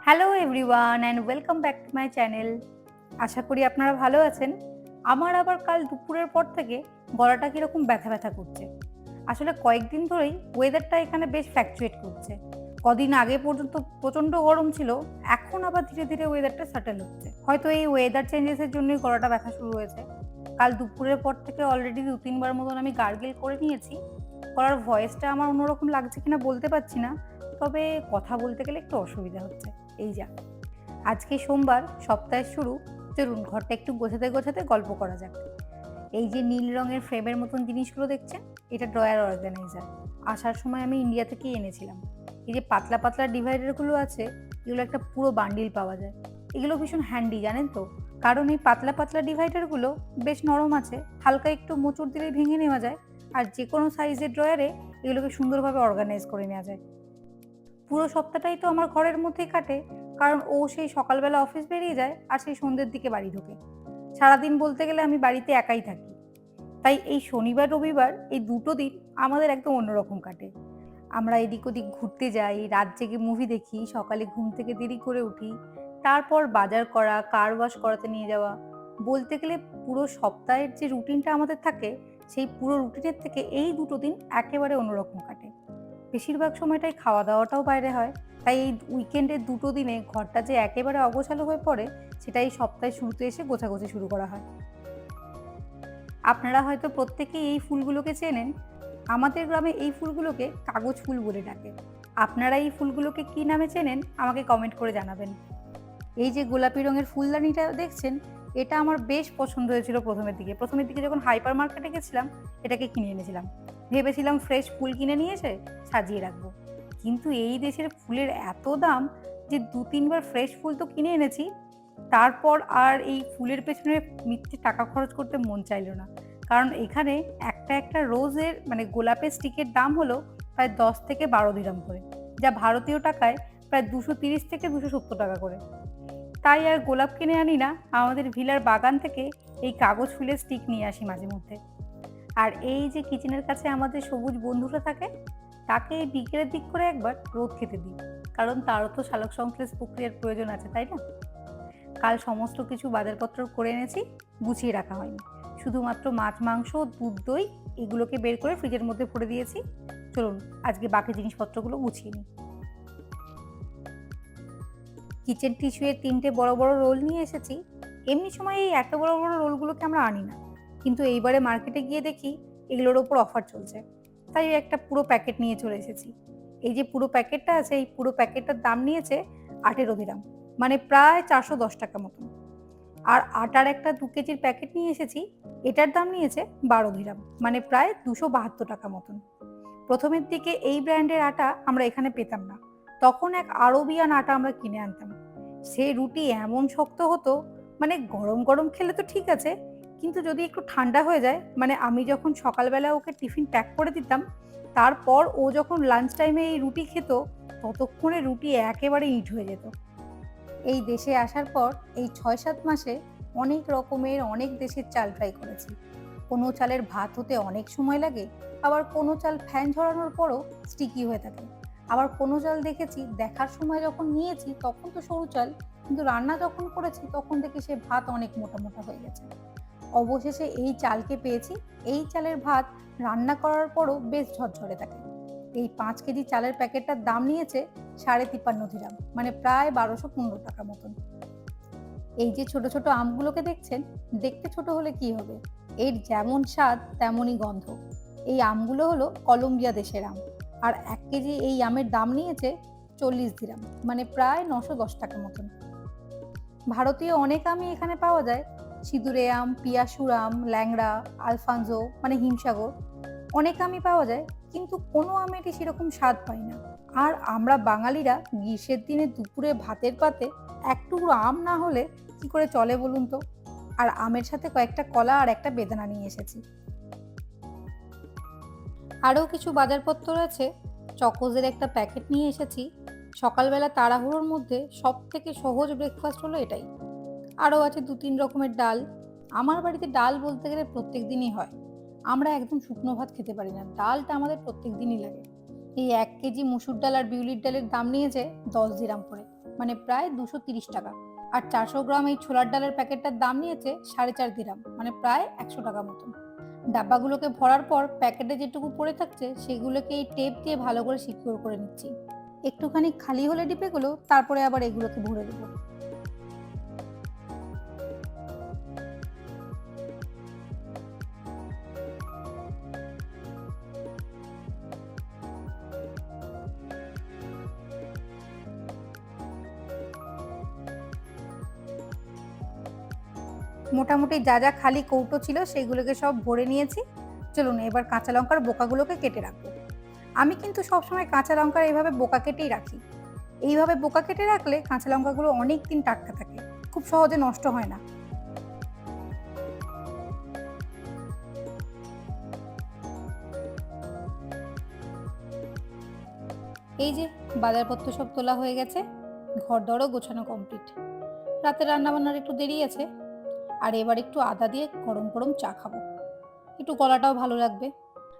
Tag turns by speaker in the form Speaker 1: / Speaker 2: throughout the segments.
Speaker 1: Hello everyone and welcome back to my channel. আশা করি আপনারা ভালো আছেন। আমার আবার কাল দুপুরের পর থেকে গলাটা কীরকম ব্যথা ব্যথা করছে। আসলে কয়েকদিন ধরেই ওয়েদারটা এখানে বেশ ফ্ল্যাকচুয়েট করছে। কদিন আগে পর্যন্ত প্রচণ্ড গরম ছিল, এখন আবার ধীরে ধীরে ওয়েদারটা সেটেল হচ্ছে। হয়তো এই ওয়েদার চেঞ্জেসের জন্যই গলাটা ব্যথা শুরু হয়েছে। কাল দুপুরের পর থেকে অলরেডি ২-৩ বার মতন আমি গার্গেল করে নিয়েছি। গলার ভয়েসটা আমার অন্যরকম লাগছে কিনা বলতে পারছি না, তবে কথা বলতে গেলে একটু অসুবিধা হচ্ছে। এই যা, আজকে সোমবার, সপ্তাহের শুরু। চলুন ঘরটা একটু গোছাতে গোছাতে গল্প করা যাক। এই যে নীল রঙের ফ্রেমের মতন জিনিসগুলো দেখছেন, এটা ড্রয়ার অর্গানাইজার। আসার সময় আমি ইন্ডিয়া থেকেই এনেছিলাম। এই যে পাতলা পাতলা ডিভাইডারগুলো আছে, এগুলো একটা পুরো বান্ডিল পাওয়া যায়। এগুলো ভীষণ হ্যান্ডি, জানেন তো? কারণ এই পাতলা পাতলা ডিভাইডারগুলো বেশ নরম আছে, হালকা একটু মোচড় দিলেই ভেঙে নেওয়া যায়। আর যে কোনো সাইজের ড্রয়ারে এগুলোকে সুন্দরভাবে অর্গানাইজ করে নেওয়া যায়। পুরো সপ্তাহটাই তো আমার ঘরের মধ্যেই কাটে, কারণ ও সেই সকালবেলা অফিস বেরিয়ে যায় আর সেই সন্ধ্যের দিকে বাড়ি ঢোকে। সারাদিন বলতে গেলে আমি বাড়িতে একাই থাকি। তাই এই শনিবার রবিবার এই দুটো দিন আমাদের একদম অন্যরকম কাটে। আমরা এদিক ওদিক ঘুরতে যাই, রাত জেগে মুভি দেখি, সকালে ঘুম থেকে দেরি করে উঠি, তারপর বাজার করা, কার ওয়াশ করাতে নিয়ে যাওয়া। বলতে গেলে পুরো সপ্তাহের যে রুটিনটা আমাদের থাকে, সেই পুরো রুটিনের থেকে এই দুটো দিন একেবারে অন্যরকম কাটে। বেশিরভাগ সময়টাই খাওয়া দাওয়াটাও বাইরে হয়। তাই এই উইকেন্ডের দুটো দিনে ঘরটা যে একেবারে অগোছালো হয়ে পড়ে, সেটা এই সপ্তাহের শুরুতে এসে গোছাগুছি শুরু করা হয়। আপনারা হয়তো প্রত্যেকেই এই ফুলগুলোকে চেনেন। আমাদের গ্রামে এই ফুলগুলোকে কাগজ ফুল বলে ডাকে। আপনারা এই ফুলগুলোকে কী নামে চেনেন আমাকে কমেন্ট করে জানাবেন। এই যে গোলাপি রঙের ফুলদানিটা দেখছেন, এটা আমার বেশ পছন্দ হয়েছিল প্রথমের দিকে যখন হাইপার মার্কেটে গেছিলাম, এটাকে কিনে এনেছিলাম। ভেবেছিলাম ফ্রেশ ফুল কিনে নিয়ে এসে সাজিয়ে রাখবো। কিন্তু এই দেশের ফুলের এত দাম যে ২-৩ বার ফ্রেশ ফুল তো কিনে এনেছি, তারপর আর এই ফুলের পেছনে মিথ্যে টাকা খরচ করতে মন চাইল না। কারণ এখানে একটা একটা রোজের মানে গোলাপের স্টিকের দাম হলো প্রায় ১০ থেকে ১২ দিরহাম করে, যা ভারতীয় টাকায় প্রায় ২৩ থেকে ২৭০ টাকা করে। তাই আর গোলাপ কিনে আনি না, আমাদের ভিলার বাগান থেকে এই কাগজ ফুলের স্টিক নিয়ে আসি মাঝে মধ্যে। আর এই যে কিচেনের কাছে আমাদের সবুজ বন্ধুরা থাকে, তাকে এই বিকেলের দিক করে একবার রোদ খেতে দিই, কারণ তারও তো সালোক সংশ্লেষ প্রক্রিয়ার প্রয়োজন আছে, তাই না? কাল সমস্ত কিছু বাজারপত্র করে এনেছি, গুছিয়ে রাখা হয়নি। শুধুমাত্র মাছ, মাংস, দুধ, দই এগুলোকে বের করে ফ্রিজের মধ্যে ভরে দিয়েছি। চলুন আজকে বাকি জিনিসপত্রগুলো গুছিয়ে নিই। কিচেন টিস্যুয়ের ৩টে বড় বড় রোল নিয়ে এসেছি। এমনি সময় এই এত বড় বড় রোলগুলোকে আমরা আনি না, কিন্তু এইবারে মার্কেটে গিয়ে দেখি এগুলোর ওপর অফার চলছে, তাই একটা পুরো প্যাকেট নিয়ে চলে এসেছি। এই যে পুরো প্যাকেটটা আছে, এই পুরো প্যাকেটটার দাম নিয়েছে ১৮ দিরহাম, মানে প্রায় ৪১০ টাকা মতন। আর আটার একটা ২ কেজির প্যাকেট নিয়ে এসেছি, এটার দাম নিয়েছে ১২ দিরহাম, মানে প্রায় ২৭২ টাকা মতন। প্রথমের দিকে এই ব্র্যান্ডের আটা আমরা এখানে পেতাম না, তখন এক আরবিয়ান আটা আমরা কিনে আনতাম। সে রুটি এমন শক্ত হতো, মানে গরম গরম খেলে তো ঠিক আছে, কিন্তু যদি একটু ঠান্ডা হয়ে যায়, মানে আমি যখন সকালবেলা ওকে টিফিন প্যাক করে দিতাম, তারপর ও যখন লাঞ্চ টাইমে এই রুটি খেত, ততক্ষণে রুটি একেবারে ইট হয়ে যেত। এই দেশে আসার পর এই ৬-৭ মাসে অনেক রকমের অনেক দেশের চাল ট্রাই করেছি। কোনো চালের ভাত হতে অনেক সময় লাগে, আবার কোনো চাল ফ্যান ঝরানোর পরও স্টিকি হয়ে থাকে। আবার কোনো চাল দেখেছি দেখার সময় যখন নিয়েছি তখন তো সরু চাল, কিন্তু রান্না যখন করেছি তখন দেখি সে ভাত অনেক মোটা মোটা হয়ে গেছে। অবশেষে এই চালকে পেয়েছি। এই চালের ভাত রান্না করার পরও বেশ ঝরঝরে থাকে। এই ৫ কেজি চালের প্যাকেটটার দাম নিয়েছে ৫.৫৩ দিরহাম, মানে প্রায় ১২১৫ টাকা মতন। এই যে ছোট ছোট আমগুলোকে দেখছেন, দেখতে ছোট হলে কি হবে, এর যেমন স্বাদ তেমনই গন্ধ। এই আমগুলো হলো কলম্বিয়া দেশের আম। আর ১ কেজি এই আমের দাম নিয়েছে ৪০ দিরহাম, মানে প্রায় ৯১০ টাকা মতন। ভারতীয় অনেক আমই এখানে পাওয়া যায়। সিঁদুরে আম, পিয়াসুর আম, ল্যাংড়া, আলফানজো মানে হিমসাগর, অনেক আমই পাওয়া যায়, কিন্তু কোনো আমেরই সেরকম স্বাদ পাই না। আর আমরা বাঙালিরা গ্রীষ্মের দিনে দুপুরে ভাতের পাতে এক টুকরো আম না হলে কি করে চলে বলুন তো? আর আমের সাথে কয়েকটা কলা আর একটা বেদানা নিয়ে এসেছি। আরও কিছু বাজারপত্র আছে। চকোজের একটা প্যাকেট নিয়ে এসেছি। সকালবেলা তাড়াহুড়োর মধ্যে সব থেকে সহজ ব্রেকফাস্ট হলো এটাই। আরও আছে ২-৩ রকমের ডাল। আমার বাড়িতে ডাল বলতে গেলে প্রত্যেক দিনই হয়। আমরা একদম শুকনো ভাত খেতে পারি না, ডালটা আমাদের প্রত্যেক দিনই লাগে। এই ১ কেজি মুসুর ডাল আর বিউলির ডালের দাম নিয়েছে ১০ দিরহাম করে। মানে প্রায় 230 টাকা। আর 400 গ্রাম এই ছোলার ডালের প্যাকেটটার দাম নিয়েছে 4.5 দিরহাম, মানে প্রায় 100 টাকা মতন। ডাব্বাগুলোকে ভরার পর প্যাকেটে যেটুকু পড়ে থাকছে সেগুলোকে এই টেপ দিয়ে ভালো করে সিকিউর করে নিচ্ছি। একটুখানি খালি হলে ডিব্বেগুলো তারপরে আবার এগুলোকে ভরে দেবো। মোটামুটি যা যা খালি কৌটো ছিল সেগুলোকে সব ভরে নিয়েছি। চলুন এবার কাঁচা লঙ্কার বোকাগুলোকে কেটে রাখবো। আমি কিন্তু সবসময় কাঁচা লঙ্কার এইভাবে বোকা কেটেই রাখি। এইভাবে বোকা কেটে রাখলে কাঁচা লঙ্কাগুলো অনেক দিন টাটকা থাকে, খুব সহজে নষ্ট হয় না। এই যে বাজারপত্র সব তোলা হয়ে গেছে, ঘর দরও গোছানো কমপ্লিট। রাতে রান্নাবান্নার একটু দেরি আছে, আর এবার একটু আদা দিয়ে গরম গরম চা খাবো, একটু গলাটাও ভালো লাগবে।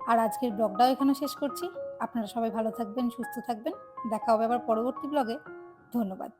Speaker 1: আর আজকের ব্লগটাও এখানে শেষ করছি। আপনারা সবাই ভালো থাকবেন, সুস্থ থাকবেন। দেখা হবে আবার পরবর্তী ব্লগে। ধন্যবাদ।